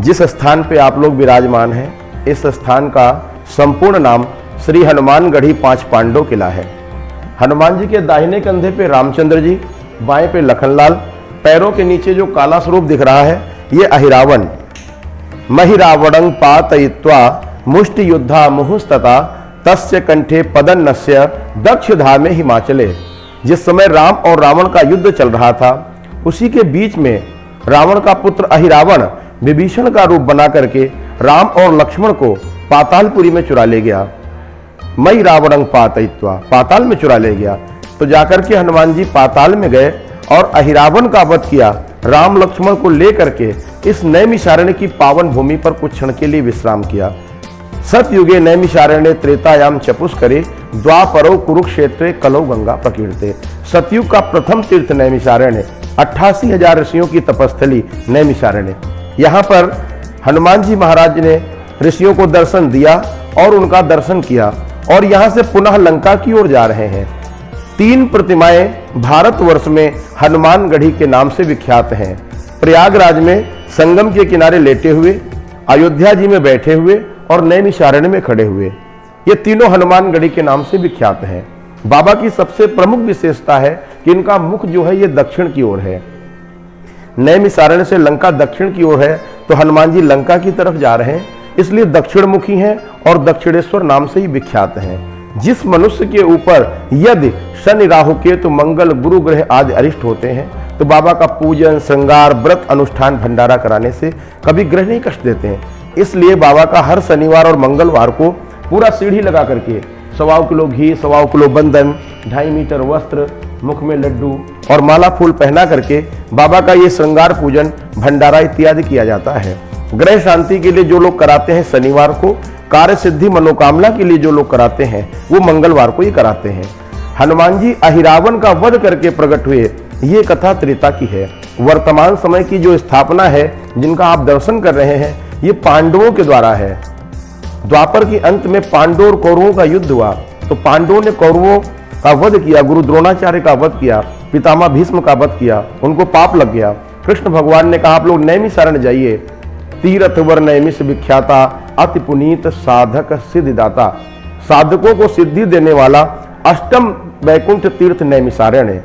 जिस स्थान पे आप लोग विराजमान हैं, इस स्थान का संपूर्ण नाम श्री हनुमानगढ़ी 5 पांडव किला है। हनुमान जी के दाहिने कंधे पे रामचंद्र जी, बाएं पे लखनलाल, पैरों के नीचे जो काला स्वरूप दिख रहा है ये अहिरावण। महिरावणं पातयित्वा मुष्टि युद्धा मुहुस्तता तस्य कंठे पदन्नस्य दक्ष धामे हिमाचले। जिस समय राम और रावण का युद्ध चल रहा था, उसी के बीच में रावण का पुत्र अहिरावण विभीषण का रूप बना करके राम और लक्ष्मण को पातालपुरी में चुरा ले गया। मई रावणं पातयित्वा, पाताल में चुरा ले गया। तो जाकर के हनुमान जी पाताल में गए और अहिरावण का वध किया। राम लक्ष्मण को लेकर के इस नैमिषारण्य की पावन भूमि पर कुछ क्षण के लिए विश्राम किया। सतयुगे नैमिषारण्य त्रेतायाम चपुष्करे द्वापरो कुरुक्षेत्रे कलौ गंगा प्रकीर्ते। सतयुग का प्रथम तीर्थ नैमिषारण्य, 88,000 ऋषियों की तपस्थली नैमिषारण्य। यहाँ पर हनुमान जी महाराज ने ऋषियों को दर्शन दिया और उनका दर्शन किया और यहाँ से पुनः लंका की ओर जा रहे हैं। 3 प्रतिमाएं भारतवर्ष में हनुमानगढ़ी के नाम से विख्यात हैं। प्रयागराज में संगम के किनारे लेटे हुए, अयोध्या जी में बैठे हुए और नैमिषारण्य में खड़े हुए, ये तीनों हनुमानगढ़ी के नाम से विख्यात हैं। बाबा की सबसे प्रमुख विशेषता है कि इनका मुख जो है ये दक्षिण की ओर है। नैमिषारण्य से लंका दक्षिण की ओर है, तो हनुमान जी लंका की तरफ जा रहे हैं, इसलिए दक्षिण मुखी हैं और दक्षिणेश्वर नाम से ही विख्यात हैं। जिस मनुष्य के ऊपर यदि शनि राहु केतु मंगल गुरु ग्रह आदि अरिष्ट होते हैं, तो बाबा का पूजन श्रृंगार व्रत अनुष्ठान भंडारा कराने से कभी ग्रह नहीं कष्ट देते हैं। इसलिए बाबा का हर शनिवार और मंगलवार को पूरा सीढ़ी लगा करके 1.25 किलो घी, 1.25 किलो बंधन, 2.5 मीटर वस्त्र, मुख में लड्डू और माला फूल पहना करके बाबा का ये श्रृंगार पूजन भंडारा इत्यादि किया जाता है। ग्रह शांति के लिए जो लोग कराते हैं शनिवार को, कार्य सिद्धि मनोकामना के लिए जो लोग कराते हैं वो मंगलवार को ही कराते हैं। हनुमान जी अहिरावण का वध करके प्रकट हुए, ये कथा त्रेता की है। वर्तमान समय की जो स्थापना है, जिनका आप दर्शन कर रहे हैं, ये पांडवों के द्वारा है। द्वापर के अंत में पांडवों और कौरवों का युद्ध हुआ, तो पांडवों ने कौरवों का वध किया, गुरु द्रोणाचार्य का वध किया, पितामह भीष्म का वध किया, उनको पाप लग गया। कृष्ण भगवान ने कहा आप लोग नैमिषारण्य जाइए, तीर्थ वर नैमिष विख्याता अति पुनीत साधक सिद्धिदाता। साधकों को सिद्धि देने वाला अष्टम वैकुंठ तीर्थ नैमिषारण्य।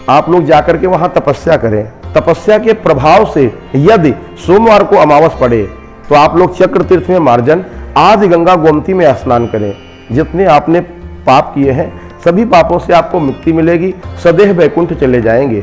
आप लोग जाकर के वहां तपस्या करें। तपस्या के प्रभाव से यदि सोमवार को अमावस पड़े तो आप लोग चक्र तीर्थ में मार्जन, आदि गंगा गोमती में स्नान करें। जितने आपने पाप किए हैं सभी पापों से आपको मुक्ति मिलेगी, सदैव वैकुंठ चले जाएंगे।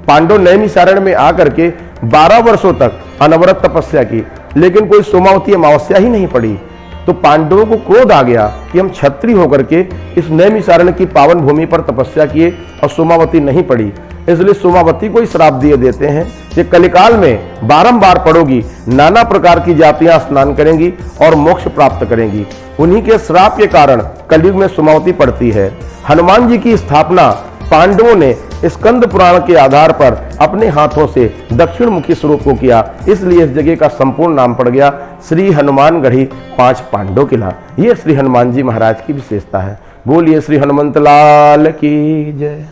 पांडव नैमिषारण्य में आकर के 12 वर्षों तक अनवरत तपस्या की, लेकिन कोई सोमावती अमावस्या ही नहीं पड़ी। तो पांडवों को क्रोध आ गया कि हम क्षत्रिय होकर के इस नैमिषारण्य की पावन भूमि पर तपस्या किए और सोमावती नहीं पड़ी, इसलिए सोमावती को ही श्राप दिए देते हैं कि कलिकाल में बारंबार पड़ोगी, नाना प्रकार की जातियां स्नान करेंगी और मोक्ष प्राप्त करेंगी। उन्हीं के श्राप के कारण कलयुग में सोमावती पड़ती है। हनुमान जी की स्थापना पांडवों ने स्कंद पुराण के आधार पर अपने हाथों से दक्षिण मुखी स्वरूप को किया, इसलिए इस जगह का संपूर्ण नाम पड़ गया श्री हनुमानगढ़ी 5 पांडव किला। ये श्री हनुमान जी महाराज की विशेषता है। बोलिए श्री हनुमंत लाल की जय।